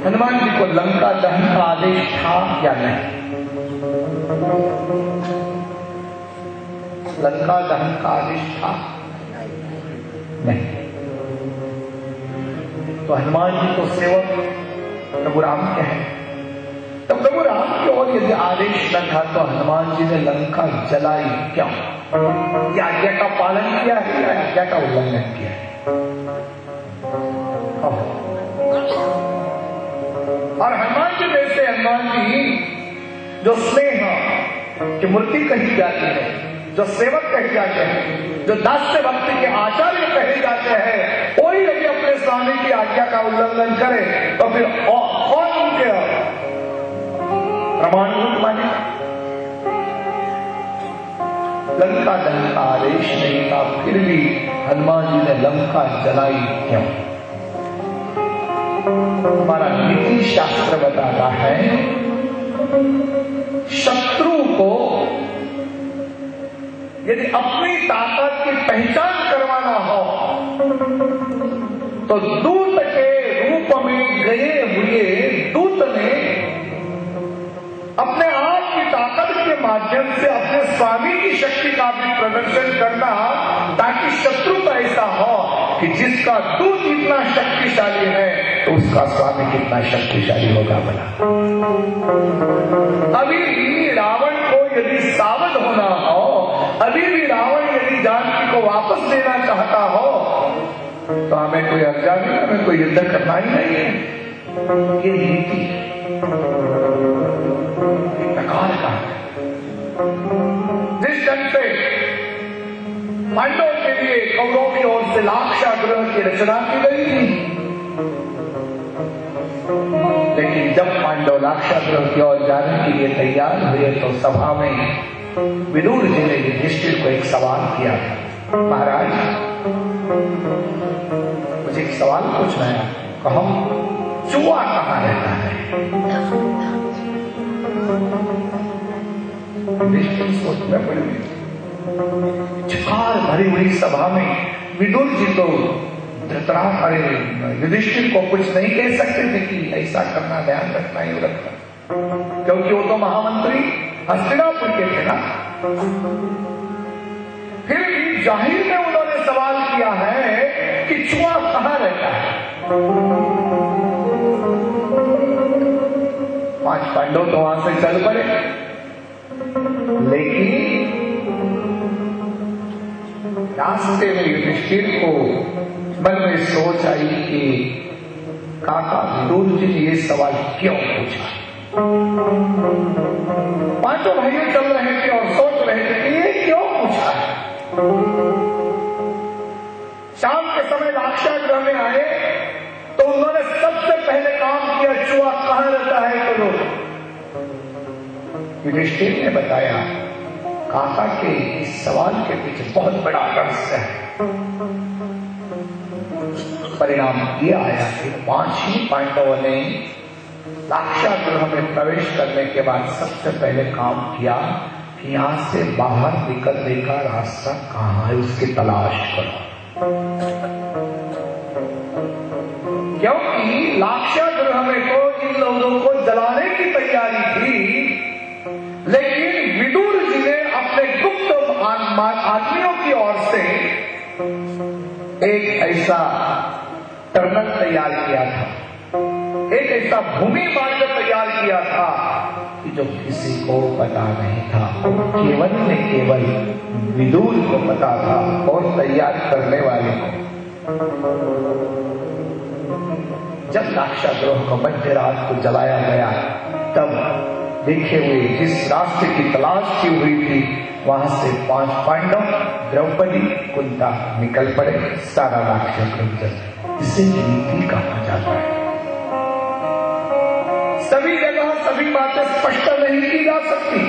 हनुमान जी को लंका दहन का आदेश था या नहीं? लंका दहन का आदेश था नहीं। तो हनुमान जी को सेवक प्रभु राम के हैं, तो प्रभु राम की ओर यदि आदेश न था तो हनुमान जी ने लंका जलाई क्यों? या आज्ञा का पालन किया है या आज्ञा का उल्लंघन किया है? और हनुमान जी जैसे हनुमान जी जो स्नेह की मूर्ति कही जाती है, जो सेवक कहे जाते हैं, जो दास्य भक्ति के आचार्य कहे जाते हैं, कोई यदि अपने स्वामी की आज्ञा का उल्लंघन करे तो फिर कौन उनके प्रमाणभूत माने? लंका दहन का आदेश नहीं था, फिर भी हनुमान जी ने लंका जलाई क्यों? हमारा नीति शास्त्र बताता है, शत्रु को यदि अपनी ताकत की पहचान करवाना हो तो दूत के रूप में गए हुए दूत ने अपने आप की ताकत के माध्यम से अपने स्वामी की शक्ति का भी प्रदर्शन करना, ताकि शत्रु का ऐसा हो कि जिसका दूत इतना शक्तिशाली है तो उसका स्वामी कितना शक्तिशाली होगा भला। अभी भी रावण को यदि सावध होना हो, अभी भी रावण यदि जानकी को वापस देना चाहता हो तो हमें कोई अर्जा नहीं, हमें कोई युद्ध करना ही नहीं है। ये नीति प्रकार का है। जिस ढंग से पांडवों के लिए कौरवों की ओर से लाक्षागृह की रचना की गई थी, लेकिन जब पांडव लाक्षागृह की ओर जाने के लिए तैयार हुए तो सभा में विदुर जी ने युधिष्ठिर को एक सवाल किया था, महाराज मुझे एक सवाल पूछना है, कहो चूहा कहाँ रहता है? युधिष्ठिर सोच में पड़ गए। चकार भरी हुई सभा में विदुर जी तो धृतराष्ट्र युधिष्ठिर को कुछ नहीं कह सकते थे कि ऐसा करना, ध्यान रखना, ये रखना, क्योंकि वो तो महामंत्री हस्तिनापुर के थे ना। फिर भी जाहिर में उन्होंने सवाल किया है कि चूहा कहाँ रहता है? 5 पांडव तो वहां से चल पड़े, लेकिन रास्ते में युधिष्ठिर को मन में सोच आई कि काका विदुर जी ने ये सवाल क्यों पूछा? 5 भाइयों चल रहे थे और सोच रहे थे कि ये क्यों पूछा है। शाम के समय लाक्षागृह में आए तो उन्होंने सबसे पहले काम किया, चूहा कहां रहता है? तो युधिष्ठिर ने बताया, काका के इस सवाल के पीछे बहुत बड़ा रहस्य है। परिणाम ये आया कि 5 ही पांडवों ने लाक्षागृह में प्रवेश करने के बाद सबसे पहले काम किया कि यहां से बाहर निकलने का रास्ता कहां है उसकी तलाश करो, क्योंकि लाक्षागृह में तो इन लोगों को जलाने की तैयारी थी, लेकिन विदुर जी ने अपने गुप्त आदमियों की ओर से एक ऐसा टर्नल तैयार किया था, एक ऐसा भूमि मार्ग तैयार किया था कि जो किसी को पता नहीं था, केवल ने केवल विदुर को पता था और तैयार करने वाले को। जब लाक्षागृह को मध्य रात को जलाया गया तब देखे हुए जिस रास्ते की तलाश की हुई थी वहां से 5 पांडव, द्रौपदी, कुंता निकल पड़े, सारा राक्षस रुक जाए। इसे नीति कहा जाता है। सभी जगह सभी बातें स्पष्ट नहीं की जा सकती,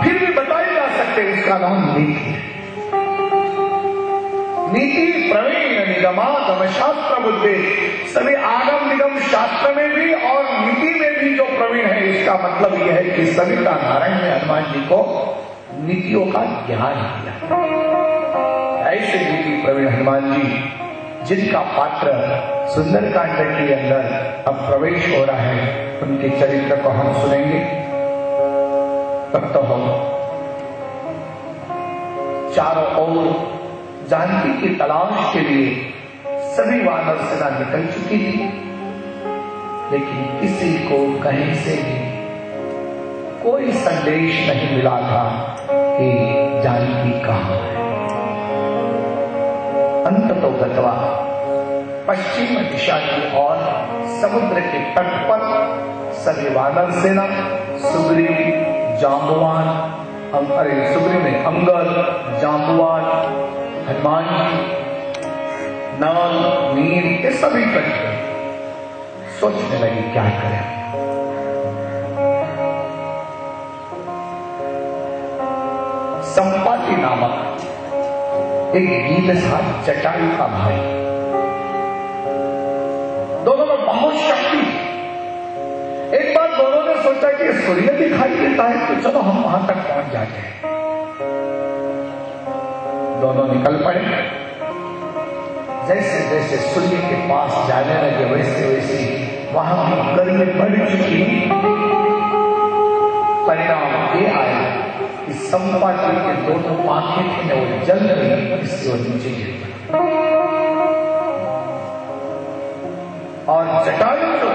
फिर भी बताई जा सकते, उसका नाम नीति है। नीति प्रवीण निगमागम शास्त्र बुद्धि, सभी आगम निगम शास्त्र में भी और नीति में भी जो प्रवीण है, इसका मतलब यह है कि सविता नारायण ने हनुमान जी को नीतियों का ज्ञान दिया। ऐसे नीति प्रवीण हनुमान जी, जिनका पात्र सुंदरकांड के अंदर अब प्रवेश हो रहा है, उनके चरित्र को हम सुनेंगे। तब तो हम चारों ओर जानकी की तलाश के लिए सभी वानर सेना निकल चुकी थी, लेकिन किसी को कहीं से भी कोई संदेश नहीं मिला था कि जानकी कहां है। अंततो गत्वा पश्चिम दिशा की ओर समुद्र के तट पर सभी वानर सेना सुग्रीव, जांबवान, सुग्रीव में अंगद, जांबवान, हनुमान जी, नल, नील, ये सभी इकट्ठे सोचने लगे क्या करें। संपाति नामक एक गीत था, जटायु का भाई। दोनों में बहुत शक्ति। एक बार दोनों ने सोचा कि सूर्य दिखाई देता है तो चलो हम वहां तक पहुंच जाते हैं। दोनों निकल पड़े। जैसे जैसे सूर्य के पास जाने लगे वैसे वैसे वहां की गर्मी बढ़ चुकी। परिणाम ये आया कि संपाति के दोनों आंखें थी वो जल गई, इससे वो नीचे गिर गया। और जटायु जो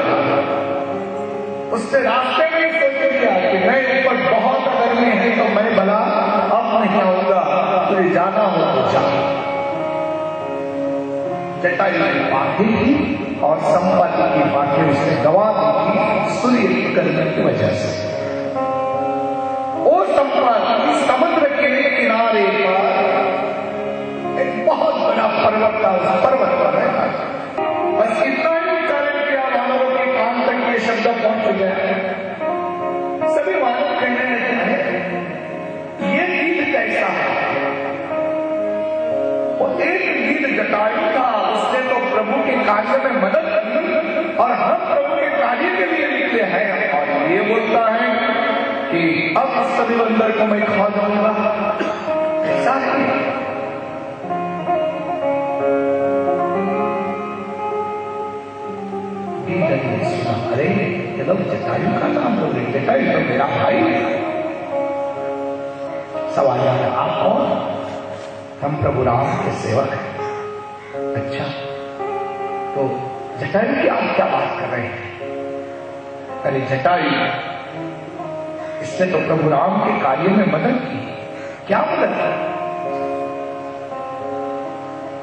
उससे रास्ते में सोच लिया कि मैं ऊपर बहुत गर्मी है तो मैं भला अब नहीं आऊंगा, तुझे जाना हो तो जा। जटायु की आंखें थी और संपाति की आंखें उसने गवा दी थी सूर्य की गर्मी की वजह से। वो संपाति समुद्र के किनारे पर एक बहुत बड़ा पर्वत था, उस पर्वत पर रहता था। बस इतना ही कारण किया वानरों के कान तक ये शब्द पहुंच गया। सभी वानर कहने लगे ये गीत कैसा है। वो एक गीत जटायु था, उसने तो प्रभु के कार्य में मदद की और हम प्रभु के कार्य के लिए निकले हैं, और ये बोलता है कि अब सभी बंदर को मैं खा जाऊंगा। ऐसा है। सुना, अरे ये लोग जटायु का नाम बोल रहे, जटायु तो मेरा भाई है। सवाल आया, आप कौन? हम प्रभु राम के सेवक हैं। अच्छा, तो जटायु की आप क्या बात कर रहे हैं? अरे जटायु, इसने तो प्रभु राम के कार्य में मदद की। क्या मदद की?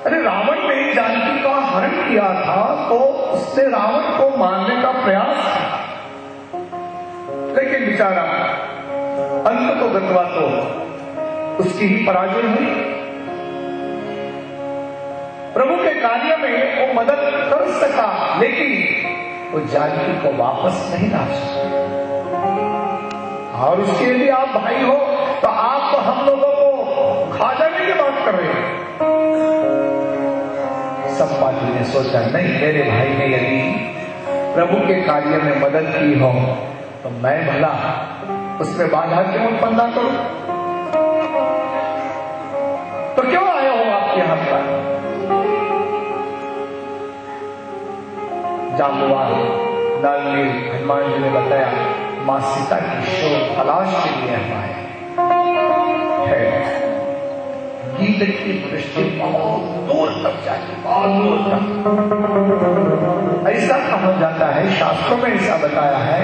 अरे रावण ने जानकी का हरण किया था तो उसने रावण को मारने का प्रयास किया, लेकिन बेचारा अंत तो गत्वा तो उसकी ही पराजय हुई। प्रभु के कार्य में वो मदद कर सका, लेकिन वो जानकी को वापस नहीं ला सका। और उसके लिए आप भाई हो तो आप तो हम लोगों को खा जाने की बात कर रहे हैं। संपाति ने सोचा, नहीं, मेरे भाई ने यदि प्रभु के कार्य में मदद की हो तो मैं भला उसमें बाधा क्यों उत्पन्न ना करूं? तो क्यों आए हो आपके यहां पर? जांबवान, नल, नील, हनुमान जी ने बताया मां सीता की शोध तलाश के लिए आए हैं। गीत की दृष्टि बहुत दूर तक जाती, बहुत दूर तक। ऐसा कहा जाता है, शास्त्रों में ऐसा बताया है,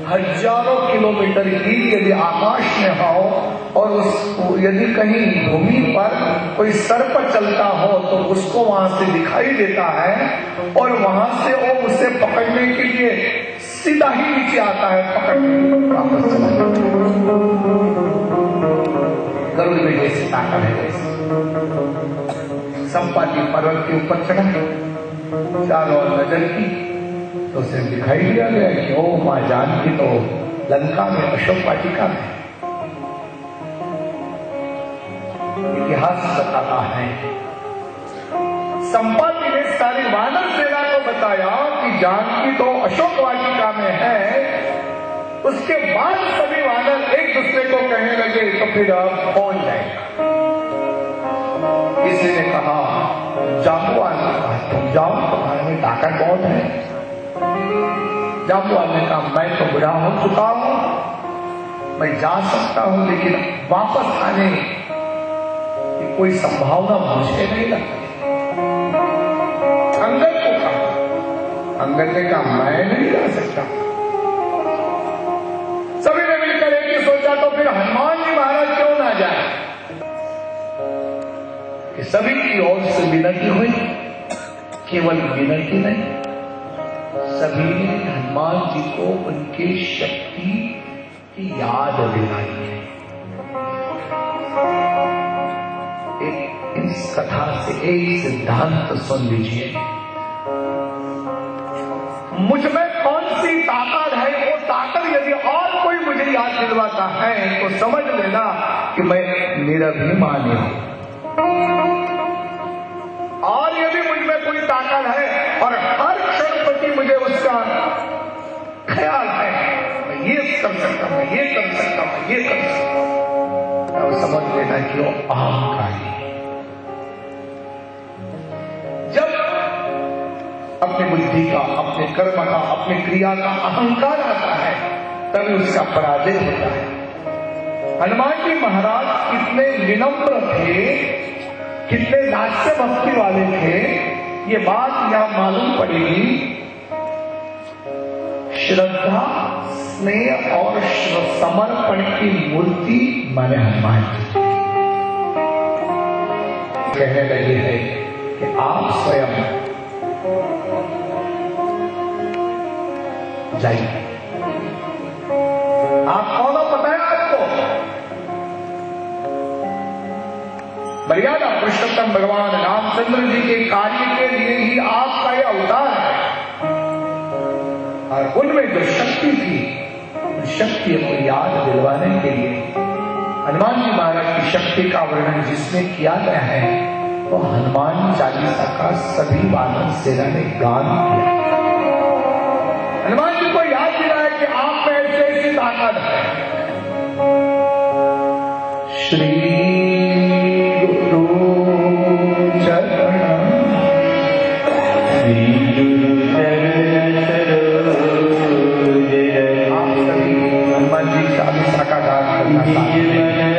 हजारों किलोमीटर की यदि आकाश में हो और यदि कहीं भूमि पर कोई सर्प चलता हो तो उसको वहां से दिखाई देता है और वहां से वो उसे पकड़ने के लिए सीधा ही नीचे आता है, पकड़ के वापस चला जाता है। गरुड़ में जैसे ताकत है वैसे संपाति पर्वत के ऊपर चढ़ा, चारों ओर नजर की तो उसे दिखाई दिया गया कि ओ मां जानकी तो लंका में अशोक वाटिका में। इतिहास बताता है संपाति ने सारी वानर सेना को बताया कि जानकी तो अशोक वाटिका में है। उसके बाद सभी वानर एक दूसरे को कहने लगे तो फिर अब कौन जाएगा। किसी ने कहा जाम्बुवान ने कहा तुम जाओ, तुम्हारे में ताकत बहुत है। जाम्बुवान ने कहा मैं तो बुरा हो चुका हूं, मैं जा सकता हूं लेकिन वापस आने की कोई संभावना मुझे नहीं लगती। अंगद को कहा, अंगद ने कहा मैं नहीं जा सकता। सभी ने मिलकर एक ही सोचा तो फिर हनुमान जी महाराज क्यों ना जाए। कि सभी की ओर से विनती हुई, केवल विनती नहीं, सभी ने हनुमान जी को उनकी शक्ति की याद दिलाई है। इस कथा से एक सिद्धांत सुन लीजिए, मुझ में कौन सी ताकत है, वो ताकत यदि और कोई मुझे याद दिलवाता है तो समझ लेना कि मैं निरभिमानी हूं। और यदि मुझ में कोई ताकत है और हर क्षण प्रति मुझे उसका ख्याल है, मैं ये कर सकता हूं, मैं ये कर सकता हूं, मैं ये कर सकता हूं, तो समझ लेना कि वो अहंकारी है। जब अपनी बुद्धि का, अपने कर्म का, अपनी क्रिया का अहंकार आता है तभी उसका पराजय होता है। हनुमान जी महाराज कितने विनम्र थे, कितने दास्य भक्ति वाले थे, ये बात यहां मालूम पड़ेगी। श्रद्धा, स्नेह और समर्पण की मूर्ति माने हनुमान जी कहने लगे हैं कि आप स्वयं जाइए। आप कौन हो पता है आपको? मर्यादा पुरुषोत्तम भगवान रामचंद्र जी के कार्य के लिए ही आपका यह अवतार है। और उनमें जो शक्ति थी, उस शक्ति को याद दिलवाने के लिए हनुमान जी महाराज की शक्ति का वर्णन जिसमें किया गया है वो हनुमान चालीसा का सभी वानर सेना ने गान किया। हनुमान जी को याद दिलाया कि आप में ऐसी ताकत है। श्री गुरु चरण आप सभी हनुमान जी चालीसा का गान करना चाहते हैं।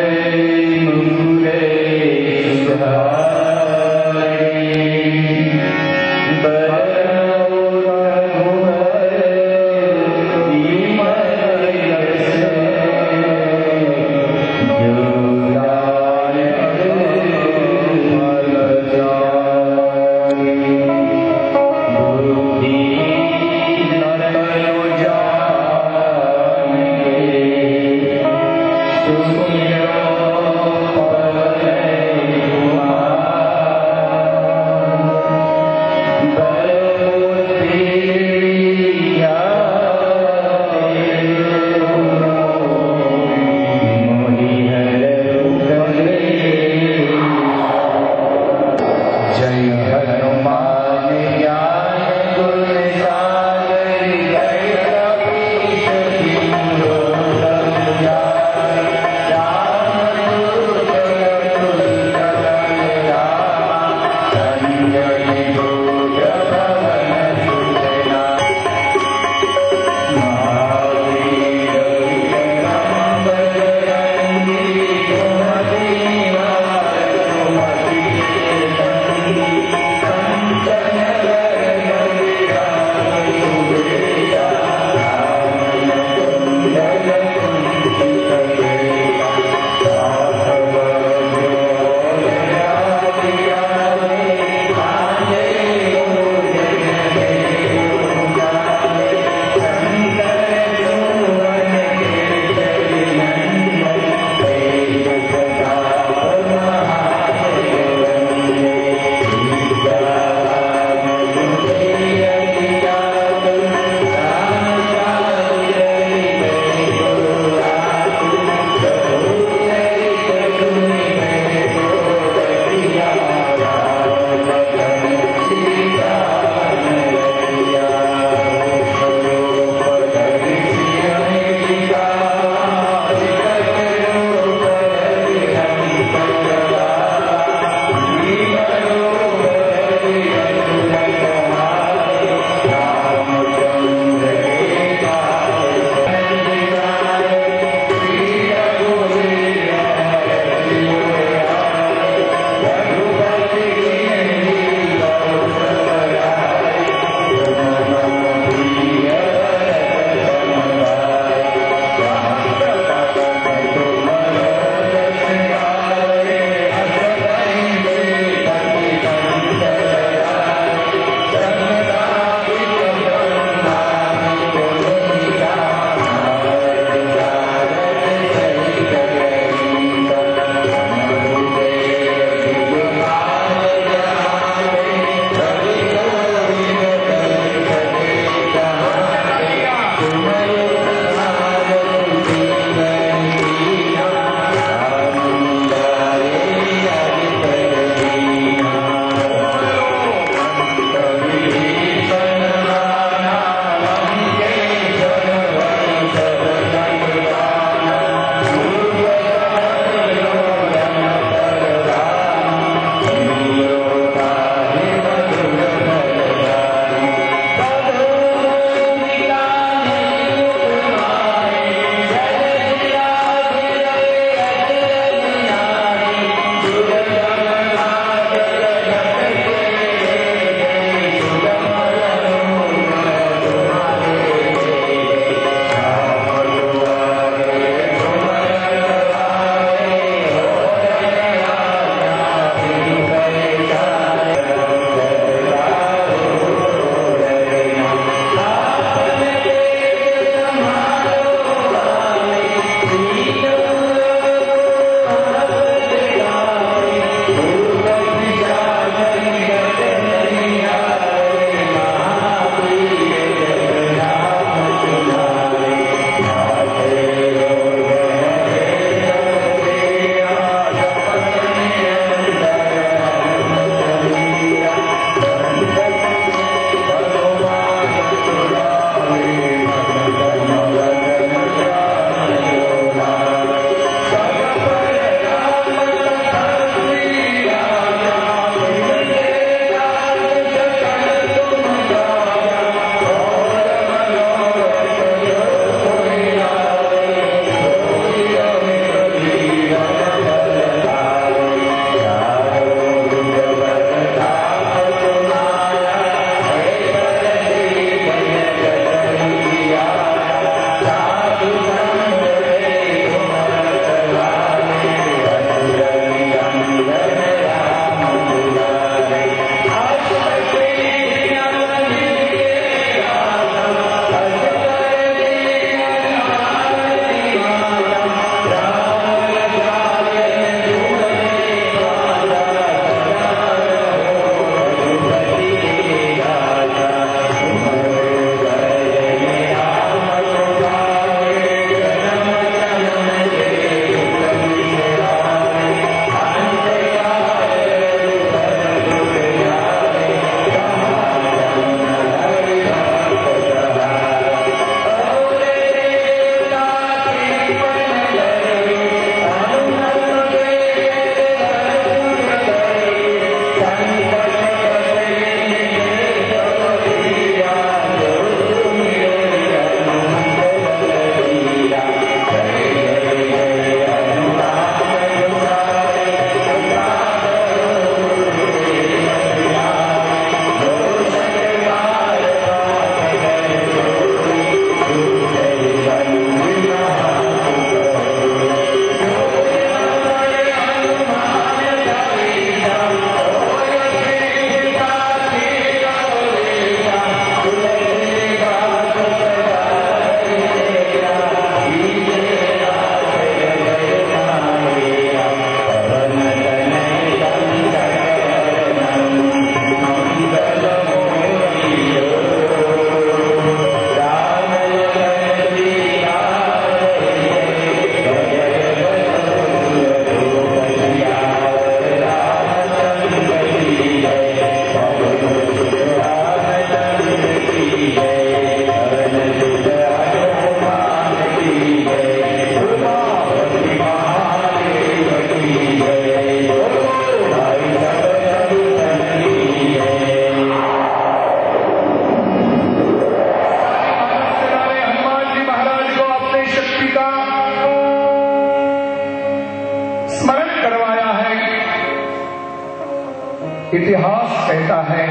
इतिहास कहता है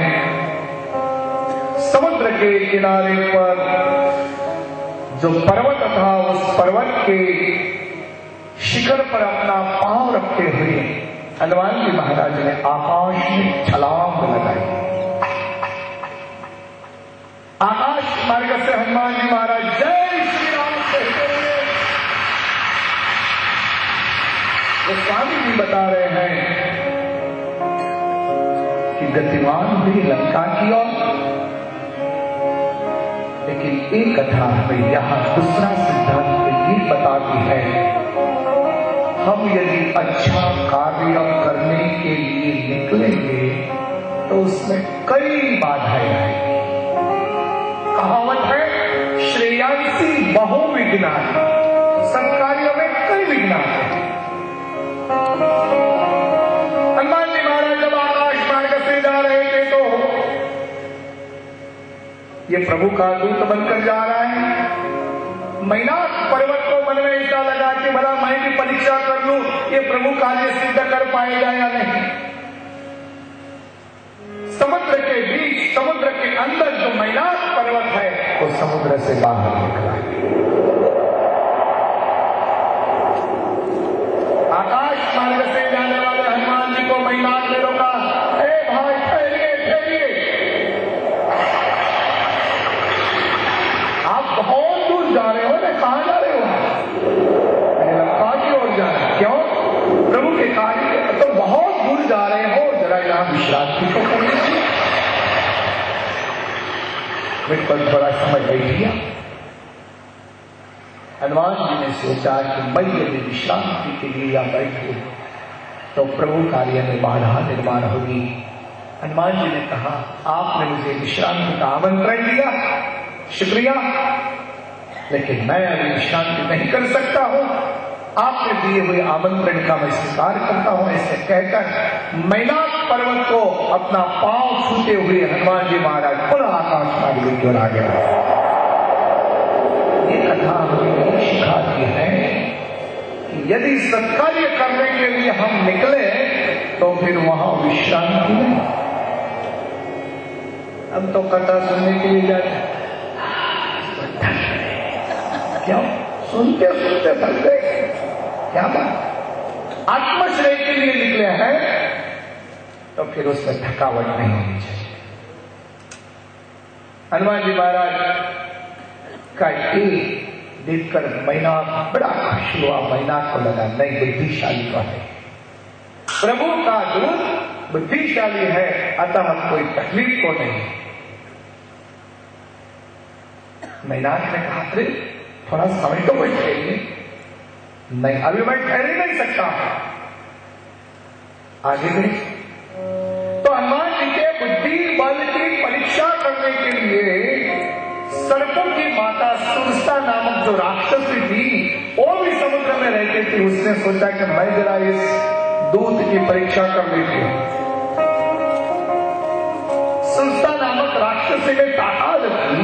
समुद्र के किनारे पर जो पर्वत था, उस पर्वत के शिखर पर अपना पांव रखते हुए हनुमान जी महाराज ने आकाश में छलांग लगाई। आकाश मार्ग से हनुमान जी महाराज जय श्री राम कहते हुए स्वामी जी बता रहे हैं कि गतिमान हुई लंका की ओर। लेकिन एक कथा हमें यहां दूसरा सिद्धांत ये बताती है, हम यदि अच्छा कार्य करने के लिए निकलेंगे तो उसमें कई बाधाएं आएंगी। कहावत है श्रेयांसी बहु विघ्नानि, सत्कार्यों में कई विघ्न आते हैं। हनुमान जी महाराज जब आकाश मार्ग से जा रहे थे तो ये प्रभु का दूत बनकर जा रहा है। मैनाक पर्वत को मन में ऐसा लगा कि भला मैं भी परीक्षा कर लूं, ये प्रभु कार्य सिद्ध कर पाएगा या नहीं। समुद्र के बीच, समुद्र के अंदर जो मैनाक पर्वत है वो समुद्र से बाहर निकला है। आकाश मार्ग से जाने वाले हनुमान जी को मैनाक ने रोका, ए भाई ठहरिए ठहरिए, आप बहुत दूर जा रहे हो ना, कहां जा रहे हो? लंका की ओर जा रहे हो। क्यों? प्रभु के कार्य तो बहुत दूर जा रहे हो, जरा यहां विश्रांति को कर लीजिए। मेरे पर थोड़ा समय बैठिए। हनुमान जी ने सोचा कि मैं यदि विश्रांति के लिए या बैठूं तो प्रभु कार्य में बाधा निर्माण होगी। हनुमान जी ने कहा, आपने मुझे विश्रांति का आमंत्रण दिया, शुक्रिया, लेकिन मैं अभी विश्रांति नहीं कर सकता हूं। आपने दिए हुए आमंत्रण का मैं स्वीकार करता हूं। ऐसे कहकर मैनाक पर्वत को अपना पांव छूते हुए हनुमान जी महाराज पुनः आकाश मार्ग की ओर आगे बढ़े। ये कथा हमें सिखाती है कि यदि सत्कार्य करने के लिए हम निकले तो फिर वहां विश्रांति नहीं। हम तो कथा सुनने के लिए जाते, क्यों? सुनते सुनते थक गए, क्या बात? आत्मश्रेय के लिए निकले हैं तो फिर उसमें थकावट नहीं होनी चाहिए। हनुमान जी महाराज का एक देखकर मैनाक बड़ा खुश हुआ। मैनाक को लगा नहीं, बुद्धिशाली तो है, प्रभु का दूत बुद्धिशाली है, अतः कोई तकलीफ को नहीं। मैनाक ने कहा, अरे थोड़ा समय तो बैठेंगे। नहीं, अभी मैं ठहर ही नहीं सकता। आगे गए तो हनुमान जी के बुद्धि बल की परीक्षा करने के लिए सर्पों की माता सुरसा नामक जो राक्षसी थी, वो भी समुद्र में रहती थी। उसने सोचा कि मैं जरा इस दूत की परीक्षा कर लेती हूं। सुरसा नामक राक्षसी ने ताकत की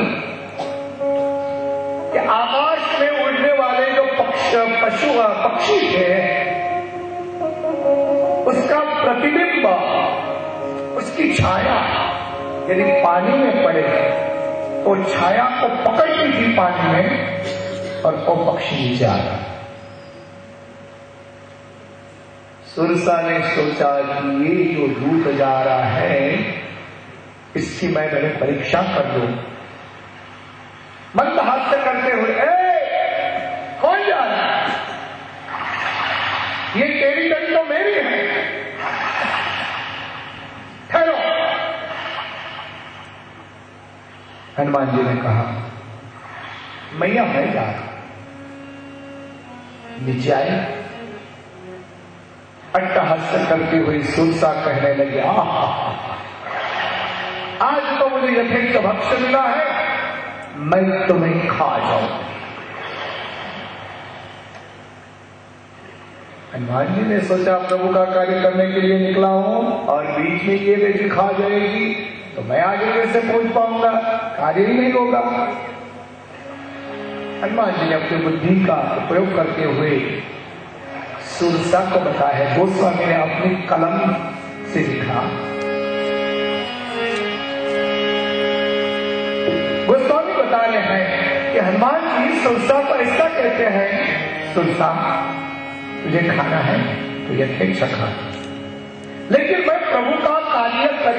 कि आकाश में उड़ने वाले जो पक्षी थे, उसका प्रतिबिंब, उसकी छाया यदि पानी में पड़े तो छाया को पकड़ती थी पानी में और वो पक्षी नीचे आ गया। सुरसा ने सोचा कि ये जो दूत जा रहा है इसकी मैं पहले परीक्षा कर लूं। मंद हास्य करते हुए, कौन जा रहा है? ये तेरी गन तो मेरी है, ठहरो। हनुमान जी ने कहा, मैया मैं जा रहा। नीचे आए, अट्टहास्य करती हुई सुरसा कहने लगी, आज तो मुझे यथेष्ट भक्ष्य मिला है, मैं तुम्हें खा जाऊं। हनुमान जी ने सोचा प्रभु का कार्य करने के लिए निकला हूं और बीच में ये बेटी खा जाएगी तो मैं आगे कैसे पहुंच पाऊंगा, कार्य ही नहीं होगा। हनुमान जी ने अपनी बुद्धि का उपयोग करते हुए सुरसा को बताया। गोस्वामी ने अपनी कलम से लिखा, कि हनुमान जी तुलसा को ऐसा कहते हैं, तुलसा तुझे खाना है तो यथेच्छ खा, लेकिन मैं प्रभु का कार्य कर